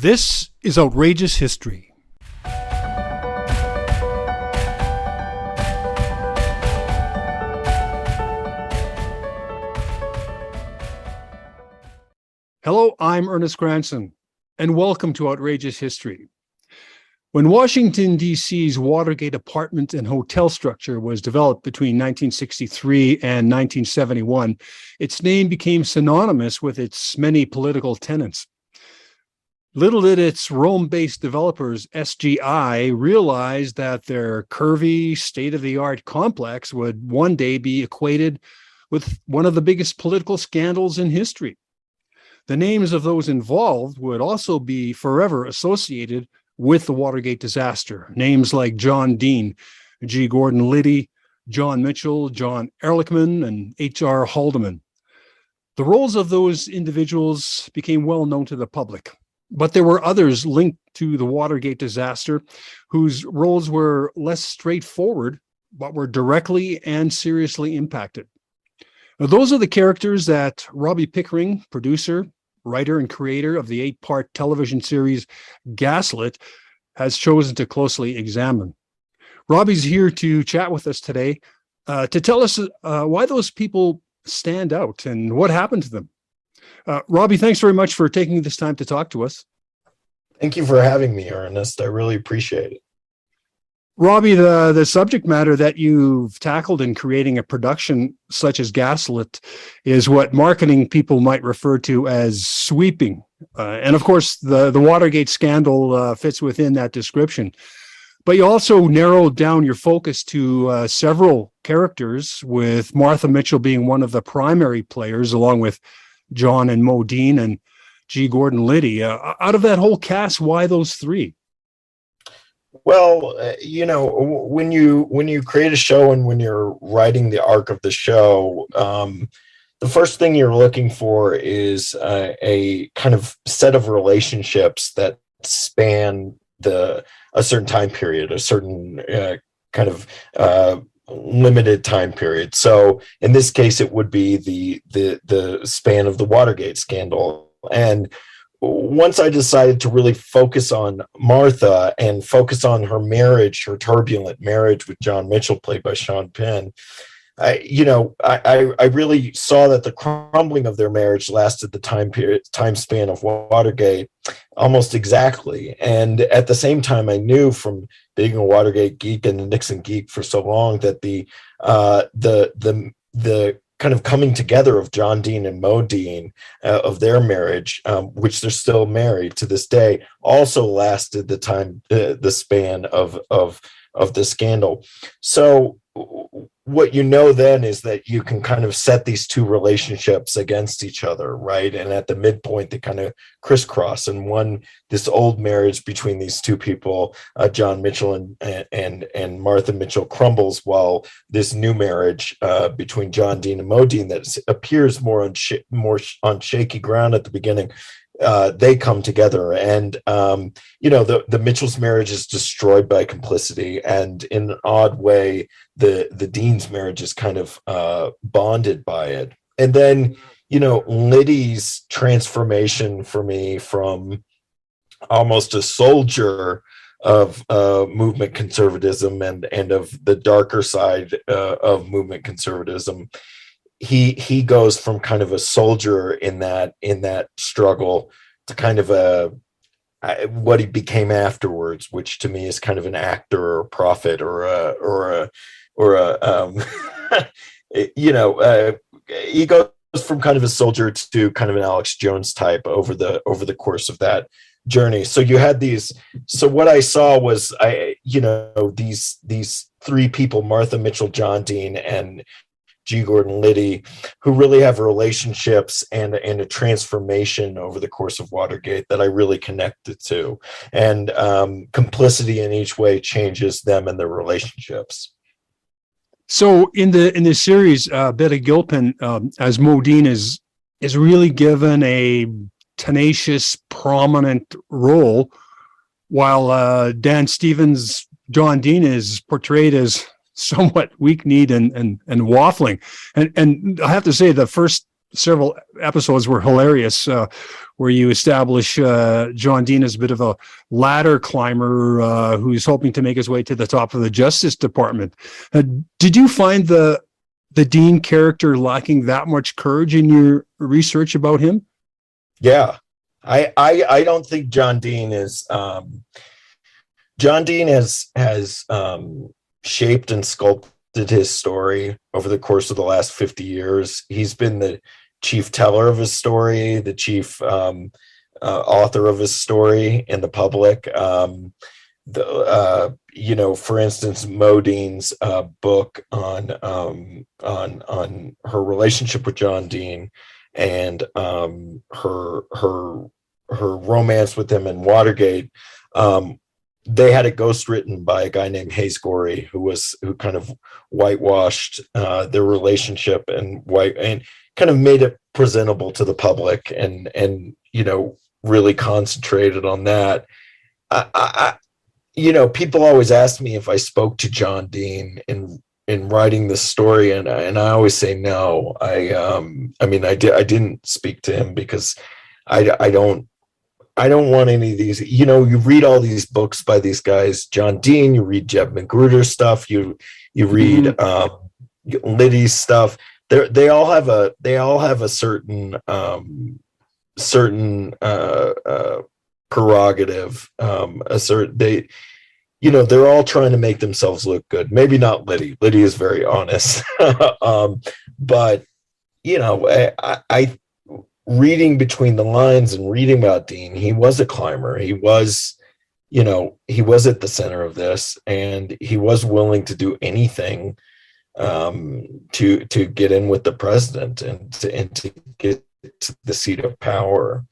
This is Outrageous History. Hello, I'm Ernest Granson, and welcome to Outrageous History. When Washington D.C.'s Watergate apartment and hotel structure was developed between 1963 and 1971, its name became synonymous with its many political tenets. Little did its Rome-based developers, SGI, realize that their curvy, state-of-the-art complex would one day be equated with one of the biggest political scandals in history. The names of those involved would also be forever associated with the Watergate disaster. Names like John Dean, G. Gordon Liddy, John Mitchell, John Ehrlichman, and H.R. Haldeman. The roles of those individuals became well known to the public. But there were others linked to the Watergate disaster whose roles were less straightforward, but were directly and seriously impacted. Now, those are the characters that Robbie Pickering, producer, writer, and creator of the 8-part television series Gaslit, has chosen to closely examine. Robbie's here to chat with us today to tell us why those people stand out and what happened to them. Robbie, thanks very much for taking this time to talk to us. Thank you for having me, Ernest. I really appreciate it. Robbie, the subject matter that you've tackled in creating a production such as Gaslit is what marketing people might refer to as sweeping. And of course, the Watergate scandal fits within that description. But you also narrowed down your focus to several characters, with Martha Mitchell being one of the primary players, along with John and Mo Dean and G. Gordon Liddy. Out of that whole cast, why those three? Well, when you create a show and when you're writing the arc of the show, the first thing you're looking for is a kind of set of relationships that span a certain time period, a certain kind of limited time period. So in this case, it would be the span of the Watergate scandal. And once I decided to really focus on Martha and focus on her marriage, her turbulent marriage with John Mitchell, played by Sean Penn, I really saw that the crumbling of their marriage lasted the time span of Watergate almost exactly. And at the same time, I knew from being a Watergate geek and a Nixon geek for so long that the kind of coming together of John Dean and Mo Dean of their marriage, which they're still married to this day, also lasted the span of the scandal. So what you know then is that you can kind of set these two relationships against each other, right? And at the midpoint, they kind of crisscross. And this old marriage between these two people, John Mitchell and Martha Mitchell, crumbles, while this new marriage between John Dean and Mo Dean that appears more on shaky ground at the beginning, they come together. And the Mitchell's marriage is destroyed by complicity, and in an odd way the Dean's marriage is kind of bonded by it. And then Liddy's transformation for me from almost a soldier of movement conservatism and of the darker side of movement conservatism, he goes from kind of a soldier in that struggle to kind of what he became afterwards, which to me is kind of an actor or a prophet he goes from kind of a soldier to kind of an Alex Jones type over the course of that journey. So you had these. So what I saw was these three people: Martha Mitchell, John Dean, and G. Gordon Liddy, who really have relationships and a transformation over the course of Watergate that I really connected to. And complicity in each way changes them and their relationships. So in the series, Betty Gilpin as Mo Dean is really given a tenacious, prominent role, while Dan Stevens' John Dean is portrayed as somewhat weak-kneed and waffling. And I have to say, the first several episodes were hilarious, where you establish John Dean as a bit of a ladder climber who's hoping to make his way to the top of the Justice Department. Did you find the Dean character lacking that much courage in your research about him? Yeah, I don't think John Dean is. John Dean has shaped and sculpted his story over the course of the last 50 years. He's been the chief teller of his story, the chief author of his story in the public. For instance, Mo Dean's book on her relationship with John Dean and her romance with him in Watergate. They had it ghostwritten by a guy named Hayes Gorey, who kind of whitewashed their relationship and kind of made it presentable to the public and really concentrated on that. People always ask me if I spoke to John Dean in writing this story, and I always say no. I didn't speak to him because I don't want any of these. You read all these books by these guys, John Dean. You read Jeb Magruder's stuff. You read Liddy's stuff. They all have a certain prerogative. They're all trying to make themselves look good. Maybe not Liddy. Liddy is very honest, but I reading between the lines and reading about Dean, he was a climber. He was at the center of this, and he was willing to do anything to get in with the president and to get to the seat of power.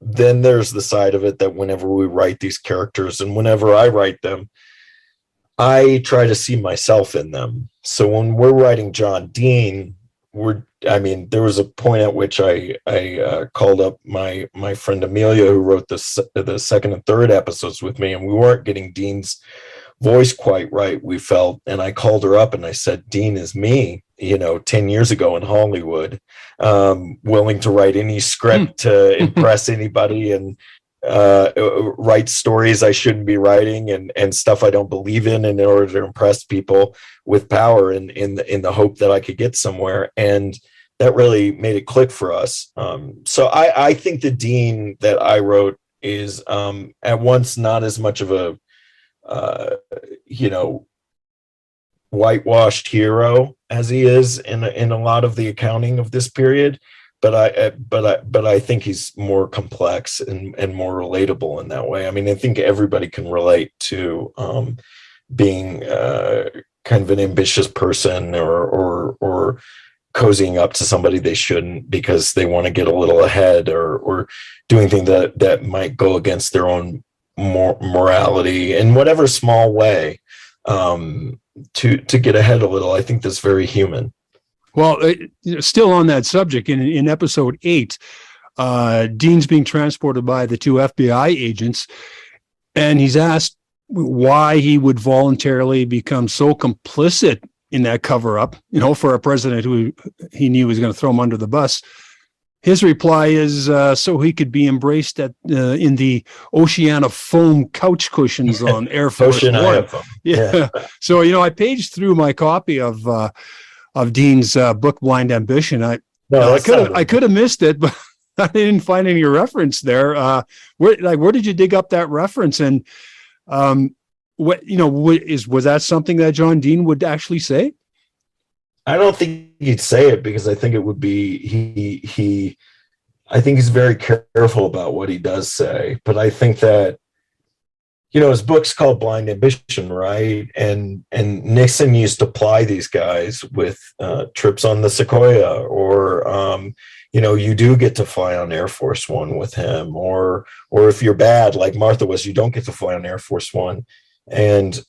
Then there's the side of it that whenever we write these characters and whenever I write them, I try to see myself in them. So when we're writing John Dean, there was a point at which I called up my friend Amelia, who wrote the second and third episodes with me, and we weren't getting Dean's voice quite right, we felt. And I called her up and I said, Dean is me, 10 years ago in Hollywood, willing to write any script to impress anybody and write stories I shouldn't be writing and stuff I don't believe in order to impress people with power in the hope that I could get somewhere. And that really made it click for us. So I think the Dean that I wrote is at once not as much of a whitewashed hero as he is in a lot of the accounting of this period, but I think he's more complex and more relatable in that way. I think everybody can relate to being kind of an ambitious person or cozying up to somebody they shouldn't because they want to get a little ahead or doing things that might go against their own morality in whatever small way to get ahead a little. I think that's very human. Well, still on that subject, in episode 8, Dean's being transported by the 2 FBI agents, and he's asked why he would voluntarily become so complicit in that cover-up, for a president who he knew was going to throw him under the bus. His reply is so he could be embraced in the ocean of foam couch cushions on Air Force One. Yeah. So I paged through my copy of Dean's book Blind Ambition. I could have missed it, but I didn't find any reference there. Where did you dig up that reference? And was that something that John Dean would actually say? I don't think he'd say it because I think it would be I think he's very careful about what he does say. But I think that his book's called Blind Ambition, right? And Nixon used to ply these guys with trips on the Sequoia, or you do get to fly on Air Force One with him, or if you're bad like Martha was, you don't get to fly on Air Force One. And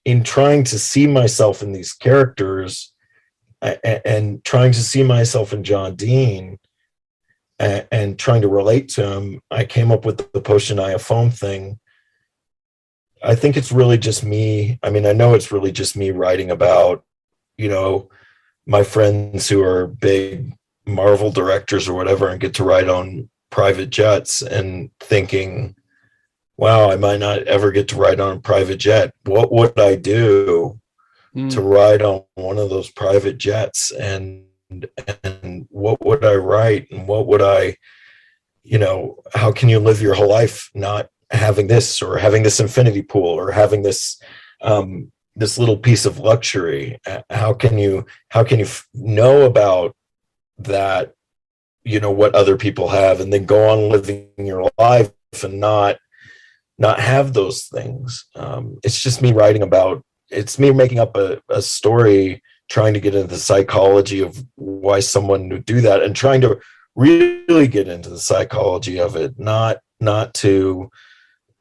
in trying to see myself in these characters and trying to see myself in John Dean and trying to relate to him, I came up with the potion eye of foam thing. I think it's really just me. I mean, I know it's really just me writing about, you know, my friends who are big Marvel directors or whatever and get to ride on private jets and thinking, wow, I might not ever get to ride on a private jet. What would I do to ride on one of those private jets? And what would I write? And what would I, you know, how can you live your whole life not having this, or having this infinity pool, or having this this little piece of luxury? How can you know about that, you know, what other people have, and then go on living your life and not have those things? It's just me writing about, it's me making up a story, trying to get into the psychology of why someone would do that, and trying to really get into the psychology of it, not to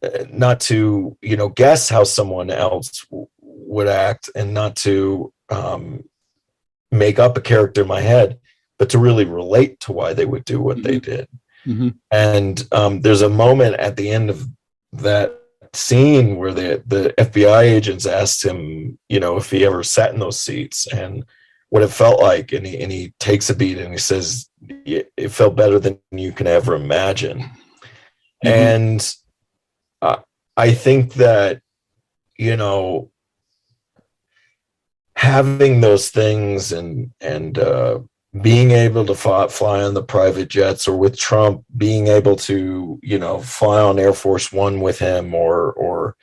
you know, guess how someone else would act, and not to make up a character in my head, but to really relate to why they would do what they did. And there's a moment at the end of that scene where the FBI agents asked him, you know, if he ever sat in those seats and what it felt like, and he takes a beat and he says, it felt better than you can ever imagine. And I think that, you know, having those things and being able to fly on the private jets, or with Trump being able to, you know, fly on Air Force One with him, or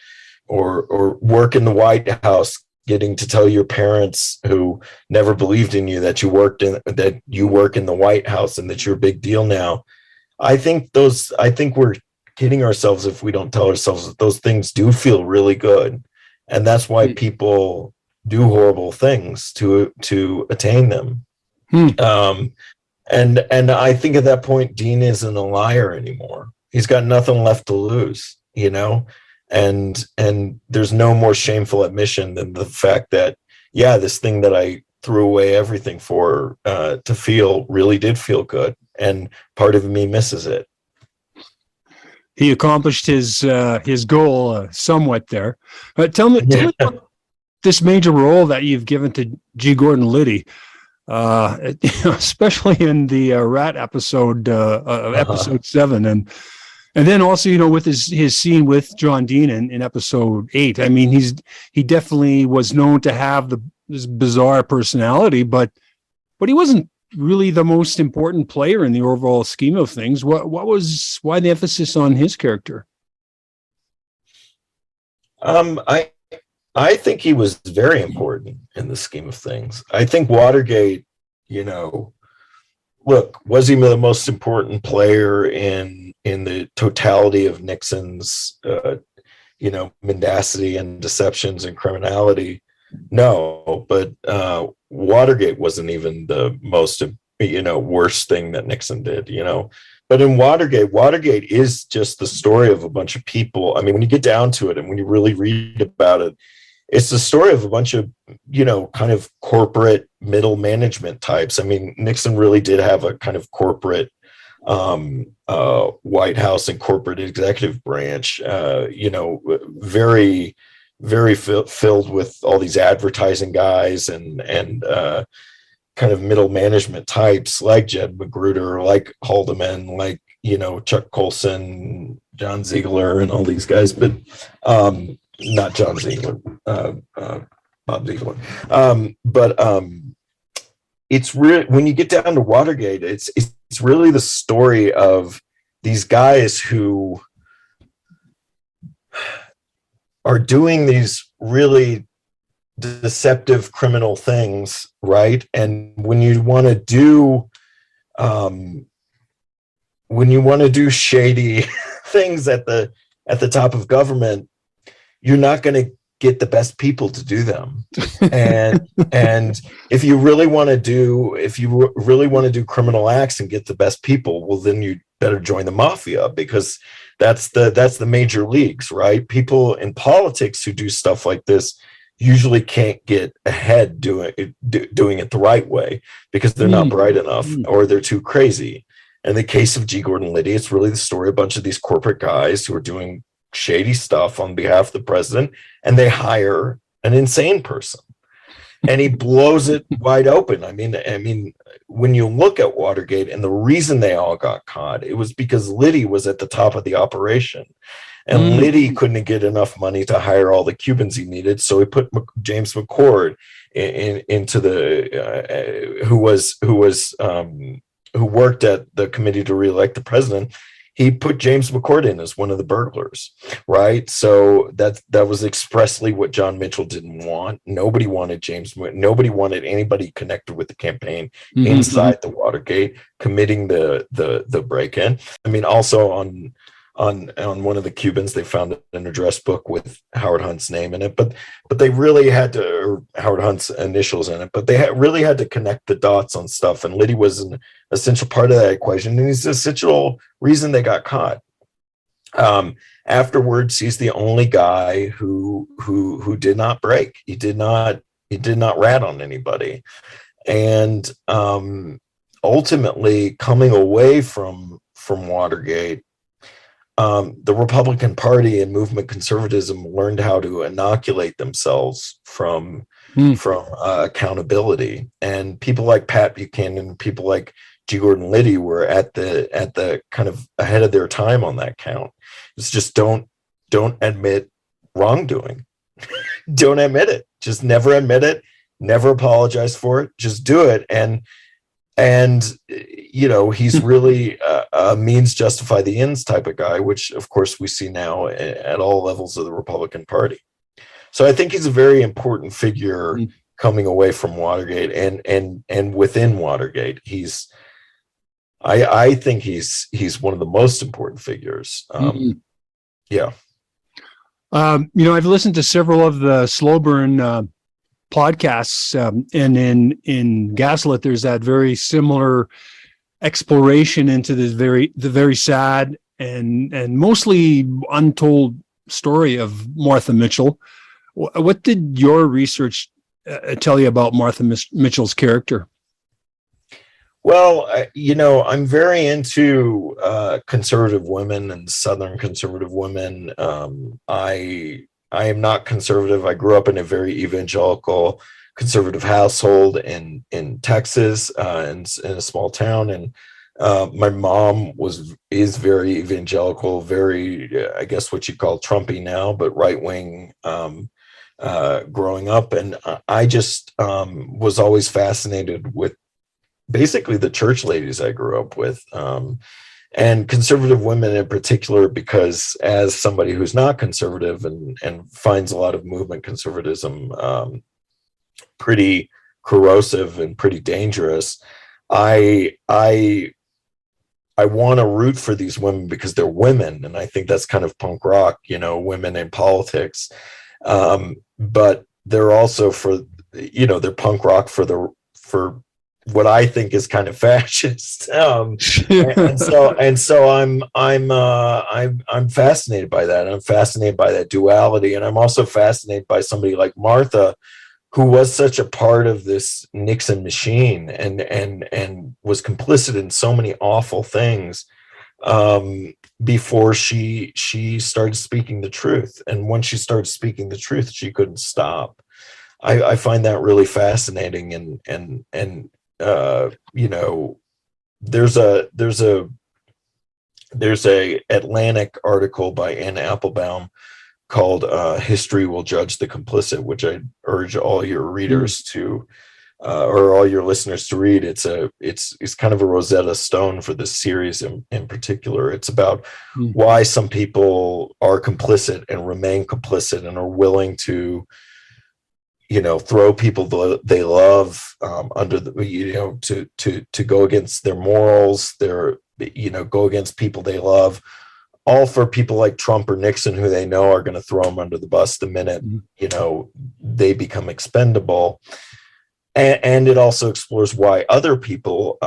work in the White House, getting to tell your parents who never believed in you that you work in the White House and that you're a big deal now. I think we're kidding ourselves if we don't tell ourselves that those things do feel really good, and that's why people do horrible things to attain them. And I think at that point, Dean isn't a liar anymore. He's got nothing left to lose, you know, and there's no more shameful admission than the fact that, yeah, this thing that I threw away everything for to feel really did feel good, and part of me misses it. He accomplished his goal somewhat there. Tell me about this major role that you've given to G. Gordon Liddy, especially in the rat episode, episode 7, and then also, you know, with his scene with John Dean in episode 8. I mean, he definitely was known to have this bizarre personality, but he wasn't really the most important player in the overall scheme of things. Why the emphasis on his character? I think he was very important in the scheme of things. I think Watergate, you know, look, was he the most important player in the totality of Nixon's, you know, mendacity and deceptions and criminality? No, but Watergate wasn't even the most, you know, worst thing that Nixon did, you know. But in Watergate is just the story of a bunch of people. I mean, when you get down to it and when you really read about it, it's the story of a bunch of, you know, kind of corporate middle management types. I mean, Nixon really did have a kind of corporate White House and corporate executive branch, you know, very, very filled with all these advertising guys and kind of middle management types like Jed Magruder, like Haldeman, like, you know, Chuck Colson, John Ziegler, and all these guys, but not John Ziegler, Bob Ziegler. But it's really, when you get down to Watergate, it's really the story of these guys who are doing these really deceptive criminal things, right? And when you want to do shady things at the top of government, you're not going to get the best people to do them. And if you really want to do criminal acts and get the best people, well, then you better join the mafia, because that's the major leagues, right? People in politics who do stuff like this usually can't get ahead doing it the right way, because they're not bright enough or they're too crazy. In the case of G. Gordon Liddy, it's really the story of a bunch of these corporate guys who are doing shady stuff on behalf of the president, and they hire an insane person, and he blows it wide open. I mean, when you look at Watergate and the reason they all got caught, it was because Liddy was at the top of the operation, and Liddy couldn't get enough money to hire all the Cubans he needed, so he put James McCord into the who worked at the committee to reelect the president. He put James McCord in as one of the burglars, right? So that was expressly what John Mitchell didn't want. Nobody wanted nobody wanted anybody connected with the campaign inside the Watergate committing the break-in. I mean, also on one of the Cubans, they found an address book with Howard Hunt's name in it, but they really had to, or Howard Hunt's initials in it, but they really had to connect the dots on stuff. And Liddy was an essential part of that equation, and he's the essential reason they got caught. Afterwards, he's the only guy who did not break. He did not rat on anybody, and ultimately coming away from Watergate, the Republican Party and movement conservatism learned how to inoculate themselves from accountability. And people like Pat Buchanan, people like G. Gordon Liddy were at the kind of ahead of their time on that count. It's just don't admit wrongdoing. Don't admit it. Just never admit it. Never apologize for it. Just do it. And he's really a means justify the ends type of guy, which of course we see now at all levels of the Republican Party. So I think he's a very important figure coming away from Watergate and within Watergate. I think he's one of the most important figures. Yeah. I've listened to several of the Slow Burn podcasts, and in Gaslit, there's that very similar exploration into the very sad and mostly untold story of Martha Mitchell. What did your research tell you about Martha Mitchell's character? Well, I'm very into conservative women and Southern conservative women. I am not conservative. I grew up in a very evangelical conservative household in Texas, in a small town, and my mom is very evangelical, very I guess what you call Trumpy now, but right wing growing up, and I just was always fascinated with basically the church ladies I grew up with. And conservative women in particular, because as somebody who's not conservative and finds a lot of movement conservatism pretty corrosive and pretty dangerous, I want to root for these women because they're women, and I think that's kind of punk rock, women in politics. But they're also they're punk rock for what I think is kind of fascist, and so I'm fascinated by that. I'm fascinated by that duality, and I'm also fascinated by somebody like Martha, who was such a part of this Nixon machine and was complicit in so many awful things before she started speaking the truth. And once she started speaking the truth, she couldn't stop. I find that really fascinating, and there's a Atlantic article by Ann Applebaum called "History Will Judge the Complicit," which I urge all your readers to or all your listeners to read. It's kind of a Rosetta Stone for this series in particular. It's about why some people are complicit and remain complicit and are willing to throw people they love under the to go against their morals, go against people they love, all for people like Trump or Nixon, who they know are going to throw them under the bus the minute they become expendable. And it also explores why other people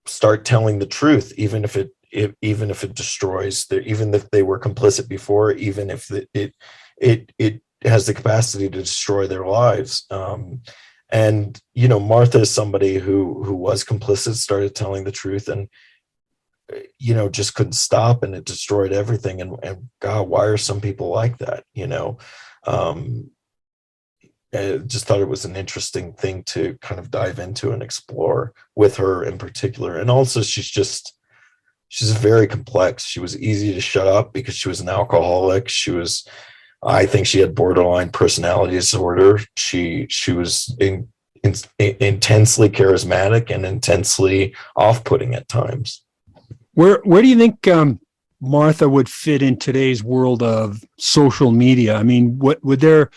start telling the truth, even if it destroys even if they were complicit before, even if it has the capacity to destroy their lives. And Martha is somebody who was complicit, started telling the truth, and just couldn't stop, and it destroyed everything. And God, why are some people like that? I just thought it was an interesting thing to kind of dive into and explore with her in particular. And also she's very complex. She was easy to shut up because she was an alcoholic. I think she had borderline personality disorder. She was intensely charismatic and intensely off-putting at times. Where do you think Martha would fit in today's world of social media? I mean, what would there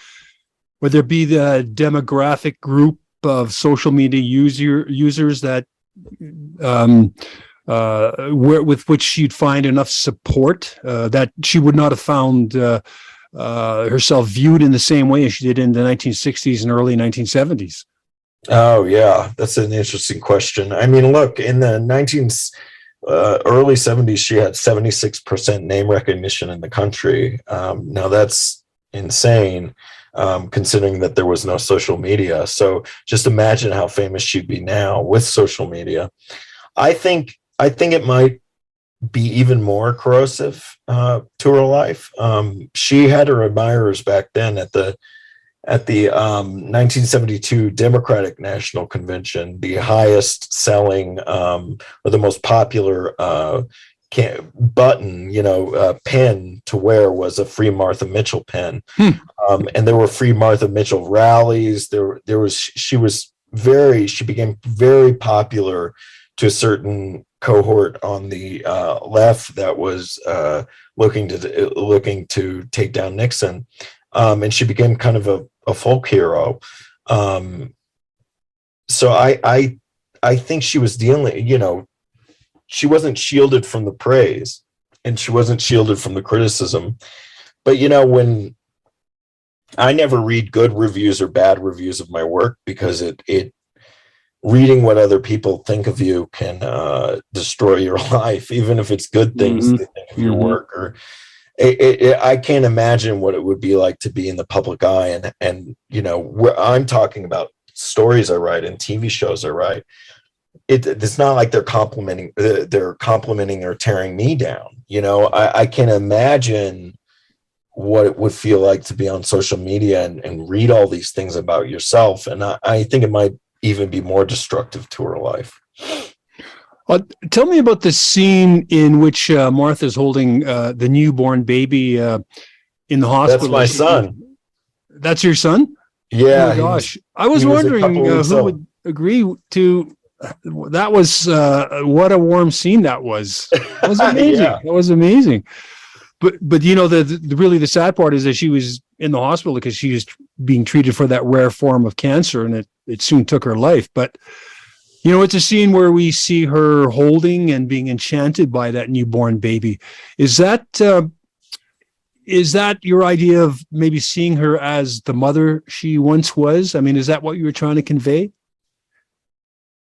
be the demographic group of social media users that with which you'd find enough support that she would not have found herself viewed in the same way as she did in the 1960s and early 1970s? Oh, yeah, that's an interesting question. I mean, look, in the early 70s, she had 76% name recognition in the country. Now that's insane, considering that there was no social media. So just imagine how famous she'd be now with social media. I think it might be even more corrosive to her life. She had her admirers back then at the 1972 Democratic National Convention. The highest selling or the most popular button, pen to wear was a Free Martha Mitchell pen. And there were Free Martha Mitchell rallies. She became very popular to a certain cohort on the left that was looking to take down Nixon. And she became kind of a folk hero. So I think she was dealing, she wasn't shielded from the praise and she wasn't shielded from the criticism. But, when I never read good reviews or bad reviews of my work, because it reading what other people think of you can destroy your life, even if it's good things they think of your work. Or I can't imagine what it would be like to be in the public eye. And where I'm talking about stories I write and TV shows I write. It's not like they're complimenting or tearing me down. I can't imagine what it would feel like to be on social media and read all these things about yourself. And I think it might even be more destructive to her life. Tell me about the scene in which Martha's holding the newborn baby in the hospital. That's my son. That's your son? Yeah. Oh my gosh. I was wondering who would agree to that. Was what a warm scene that was. That was amazing. Yeah. That was amazing. But the sad part is that she was in the hospital because she was being treated for that rare form of cancer, and it soon took her life. But it's a scene where we see her holding and being enchanted by that newborn baby. Is that your idea of maybe seeing her as the mother she once was? I mean, is that what you were trying to convey?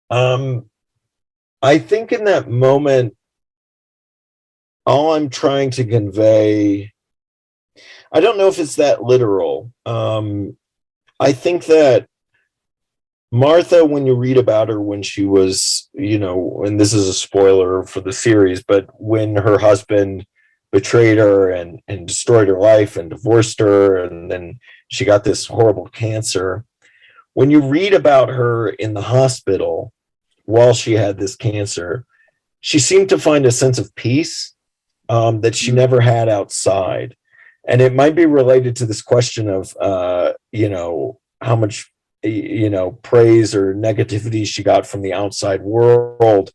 I think in that moment, all I'm trying to convey, I don't know if it's that literal. I think that Martha, when you read about her when she was, and this is a spoiler for the series, but when her husband betrayed her and destroyed her life and divorced her, and then she got this horrible cancer. When you read about her in the hospital while she had this cancer, she seemed to find a sense of peace that she never had outside. And it might be related to this question of, how much, praise or negativity she got from the outside world.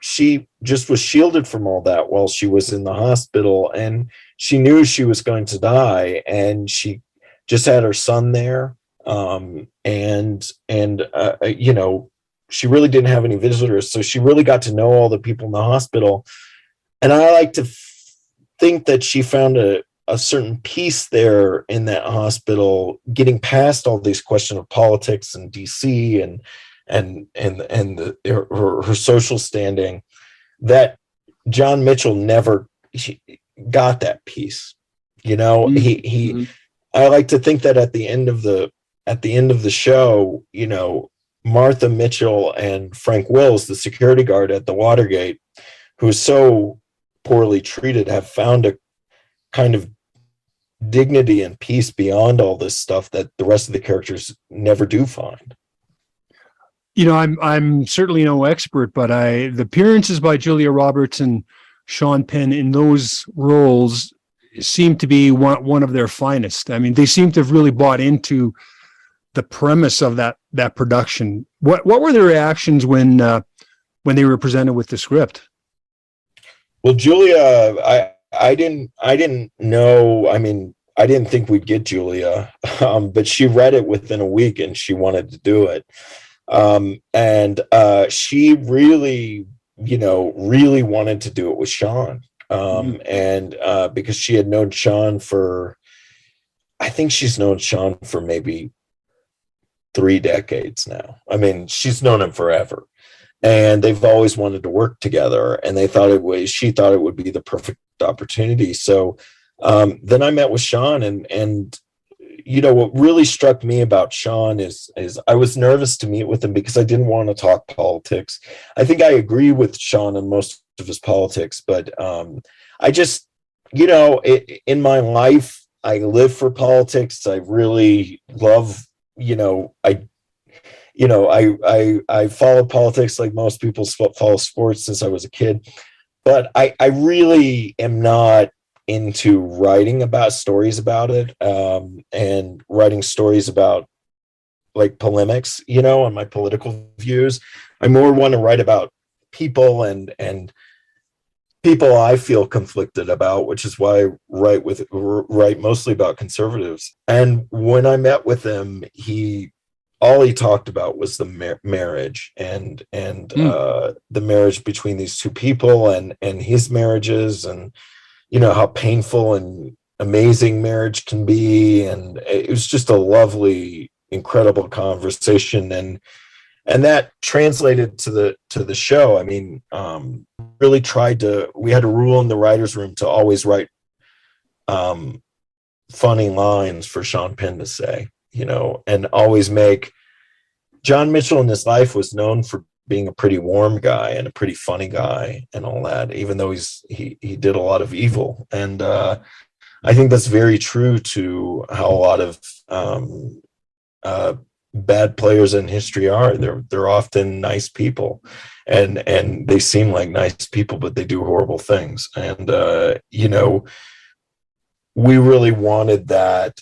She just was shielded from all that while she was in the hospital, and she knew she was going to die, and she just had her son there. She really didn't have any visitors. So she really got to know all the people in the hospital. And I like to think that she found a certain peace there in that hospital, getting past all these questions of politics and D.C. and her social standing, that John Mitchell never got that peace. I like to think that at the end of the show, Martha Mitchell and Frank Wills, the security guard at the Watergate, who's so poorly treated have found a kind of dignity and peace beyond all this stuff that the rest of the characters never do find. I'm certainly no expert, but the appearances by Julia Roberts and Sean Penn in those roles seem to be one of their finest. I mean, they seem to have really bought into the premise of that production. What were their reactions when they were presented with the script? Well, Julia, I didn't know. I mean, I didn't think we'd get Julia, but she read it within a week and she wanted to do it. And she really, really wanted to do it with Sean. And because she had known Sean I think she's known Sean for maybe 3 decades now. I mean, she's known him forever. And they've always wanted to work together, and she thought it would be the perfect opportunity. So then I met with Sean, and what really struck me about Sean is I was nervous to meet with him because I didn't want to talk politics. I think I agree with Sean on most of his politics, but I just, in my life, I live for politics. I really love, I followed politics like most people follow sports since I was a kid, but I really am not into writing about stories about it, and writing stories about like polemics, on my political views. I more want to write about people and people I feel conflicted about, which is why I write mostly about conservatives. And when I met with him, all he talked about was the marriage and the marriage between these two people and his marriages, and how painful and amazing marriage can be. And it was just a lovely, incredible conversation, and that translated to the show. I mean, really we had a rule in the writers' room to always write funny lines for Sean Penn to say, and always make. John Mitchell in his life was known for being a pretty warm guy and a pretty funny guy and all that, even though he did a lot of evil. And I think that's very true to how a lot of bad players in history are. They're often nice people, and they seem like nice people, but they do horrible things. And we really wanted that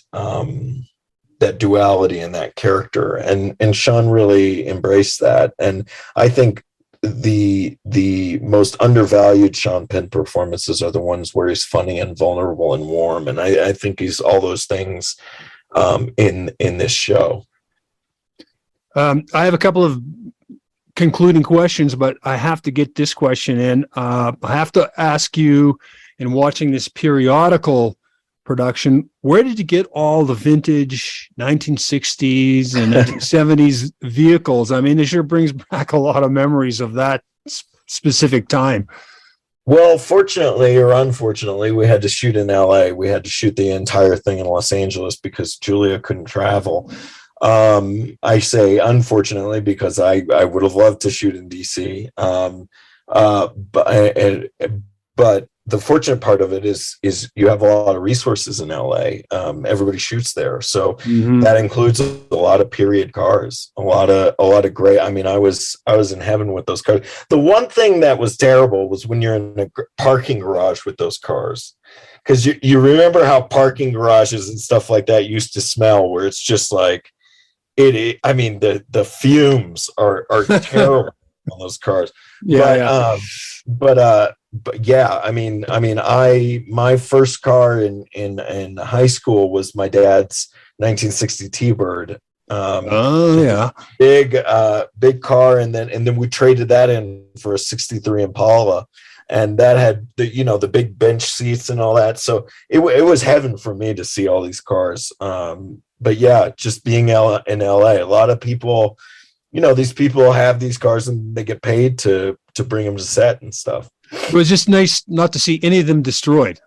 duality in that character, and Sean really embraced that. And I think the most undervalued Sean Penn performances are the ones where he's funny and vulnerable and warm, and I think he's all those things in this show. I have a couple of concluding questions, but I have to get this question in. I have to ask you, in watching this periodical production, where did you get all the vintage 1960s and 1970s vehicles? I mean, it sure brings back a lot of memories of that specific time. Well, fortunately or unfortunately, we had to shoot in LA. We had to shoot the entire thing in Los Angeles because Julia couldn't travel. I say unfortunately because I would have loved to shoot in DC. But the fortunate part of it is you have a lot of resources in LA. Everybody shoots there, so that includes a lot of period cars, a lot of great. I mean, I was in heaven with those cars. The one thing that was terrible was when you're in a parking garage with those cars, because you remember how parking garages and stuff like that used to smell, where it's just like I mean, the fumes are terrible on those cars. But yeah, I mean, my first car in high school was my dad's 1960 T-Bird. Big car, and then we traded that in for a 63 Impala, and that had the big bench seats and all that. So it was heaven for me to see all these cars. But yeah, just being in LA, a lot of people, these people have these cars and they get paid to bring them to set and stuff. It was just nice not to see any of them destroyed,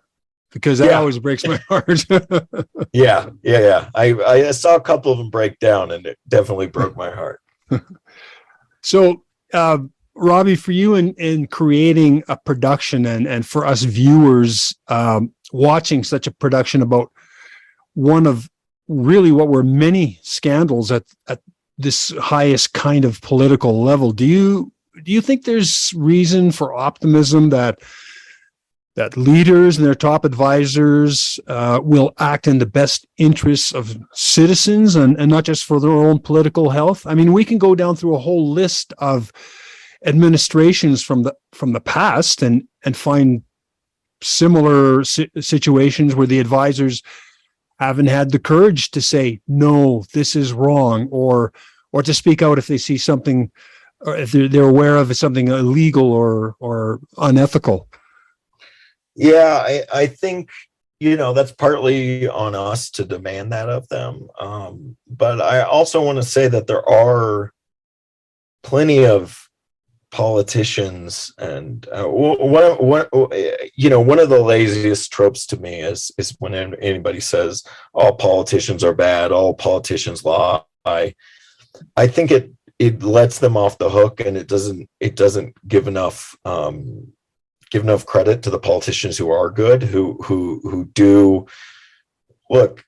because that always breaks my heart. Yeah. I saw a couple of them break down, and it definitely broke my heart. So Robbie, for you in creating a production and for us viewers watching such a production about one of really what were many scandals at this highest kind of political level, do you think there's reason for optimism that leaders and their top advisors will act in the best interests of citizens and not just for their own political health? I mean, we can go down through a whole list of administrations from the past and find similar situations where the advisors haven't had the courage to say, no, this is wrong, or to speak out if they see something, or if they're aware of something illegal or unethical. Yeah, I think, that's partly on us to demand that of them. But I also want to say that there are plenty of politicians, and one of the laziest tropes to me is when anybody says all politicians are bad, all politicians lie. I think it lets them off the hook, and it doesn't give enough credit to the politicians who are good, who do look.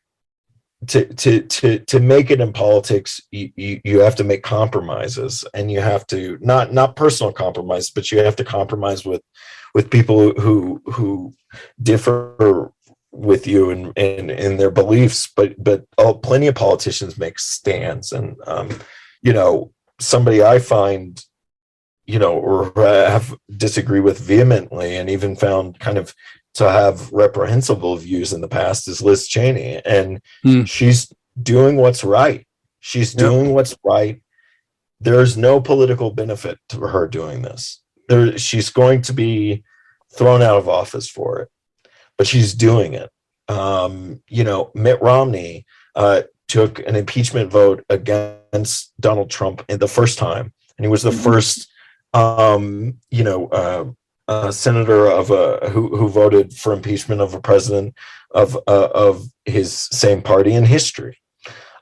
To make it in politics, you have to make compromises, and you have to not personal compromise, but you have to compromise with people who differ with you in their beliefs. But plenty of politicians make stands, and somebody I find or have disagree with vehemently, and even found kind of to have reprehensible views in the past, is Liz Cheney. And she's doing what's right. She's doing what's right. There's no political benefit to her doing this. She's going to be thrown out of office for it, but she's doing it. Mitt Romney took an impeachment vote against Donald Trump in the first time, and he was the first senator who voted for impeachment of a president of his same party in history,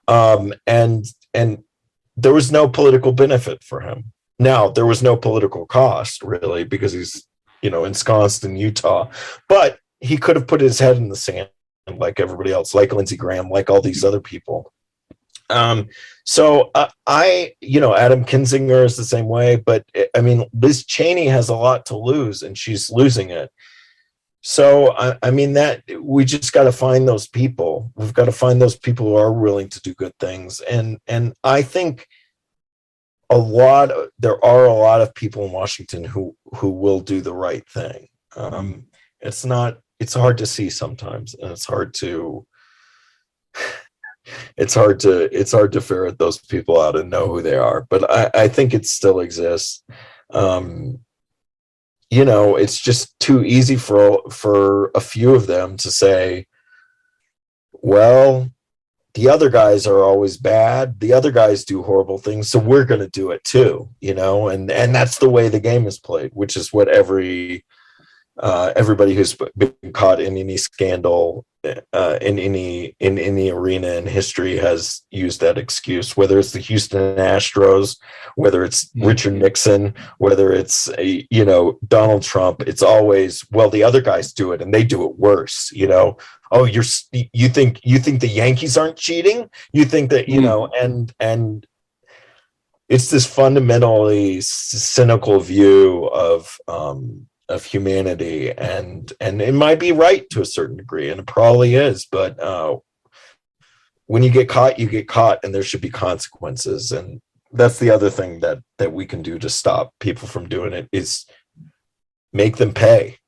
and there was no political benefit for him. Now, there was no political cost really, because he's ensconced in Utah, but he could have put his head in the sand like everybody else, like Lindsey Graham, like all these other people. So Adam Kinzinger is the same way, but I mean, Liz Cheney has a lot to lose, and she's losing it. So, I mean, that we just got to find those people. We've got to find those people who are willing to do good things. And I think there are a lot of people in Washington who will do the right thing. It's hard to see sometimes, and it's hard to ferret those people out and know who they are, but I think it still exists. It's just too easy for a few of them to say, well, the other guys are always bad, the other guys do horrible things, so we're going to do it too, and that's the way the game is played, which is what everybody who's been caught in any scandal in any arena in history has used that excuse, whether it's the Houston Astros, whether it's Richard Nixon, whether it's Donald Trump. It's always, well, the other guys do it and they do it worse. Oh, you think the Yankees aren't cheating? You think that and it's this fundamentally cynical view of humanity, and it might be right to a certain degree, and it probably is, but when you get caught, and there should be consequences. And that's the other thing that we can do to stop people from doing it, is make them pay.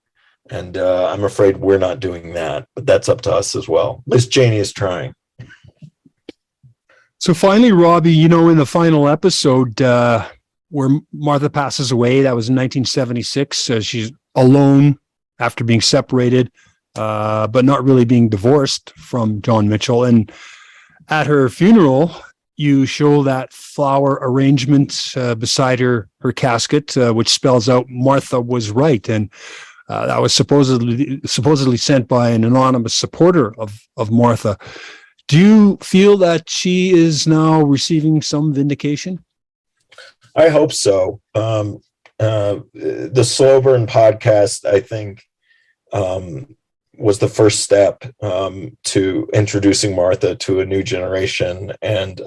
And I'm afraid we're not doing that, but that's up to us as well. Liz Cheney is trying. So finally, Robbie, in the final episode, where Martha passes away, that was in 1976. She's alone after being separated, but not really being divorced from John Mitchell. And at her funeral, you show that flower arrangement beside her casket, which spells out Martha was right. And that was supposedly sent by an anonymous supporter of Martha. Do you feel that she is now receiving some vindication? I hope so. the Slow Burn podcast, I think, was the first step to introducing Martha to a new generation and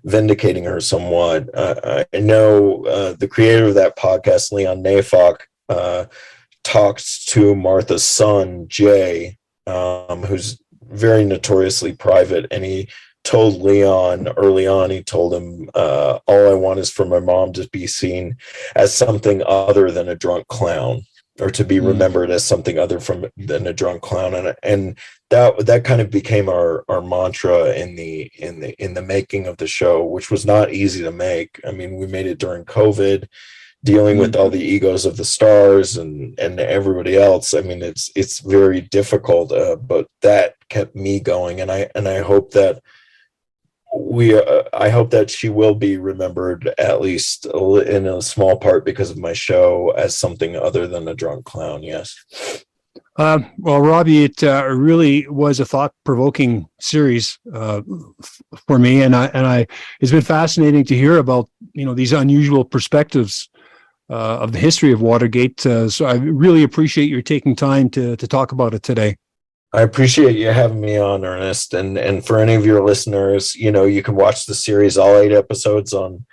vindicating her somewhat. I know the creator of that podcast, Leon Neyfakh, talked to Martha's son, Jay, who's very notoriously private, and he told Leon early on, he told him, all I want is for my mom to be seen as something other than a drunk clown, or to be remembered as something other than a drunk clown. And that kind of became our mantra in the making of the show, which was not easy to make. I mean, we made it during COVID, dealing with all the egos of the stars and everybody else. I mean, it's very difficult, but that kept me going. And I hope that I hope that she will be remembered, at least in a small part, because of my show, as something other than a drunk clown. Yes. Well, Robbie, it really was a thought-provoking series for me, and it's been fascinating to hear about these unusual perspectives of the history of Watergate. So I really appreciate your taking time to talk about it today. I appreciate you having me on, Ernest. And for any of your listeners, you can watch the series, all 8 episodes, on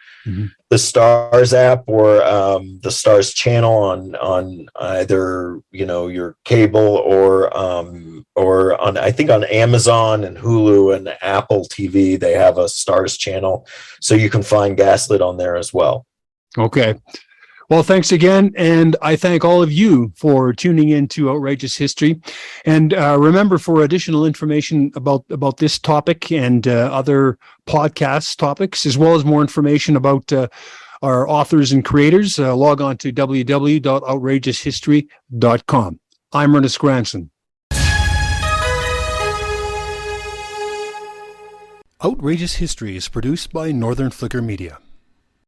the Stars app or the Stars channel on either your cable or on, I think, on Amazon and Hulu and Apple TV. They have a Stars channel, so you can find Gaslit on there as well. Okay. Well, thanks again, and I thank all of you for tuning in to Outrageous History. And remember, for additional information about this topic and other podcast topics, as well as more information about our authors and creators, log on to www.outrageoushistory.com. I'm Ernest Granson. Outrageous History is produced by Northern Flicker Media.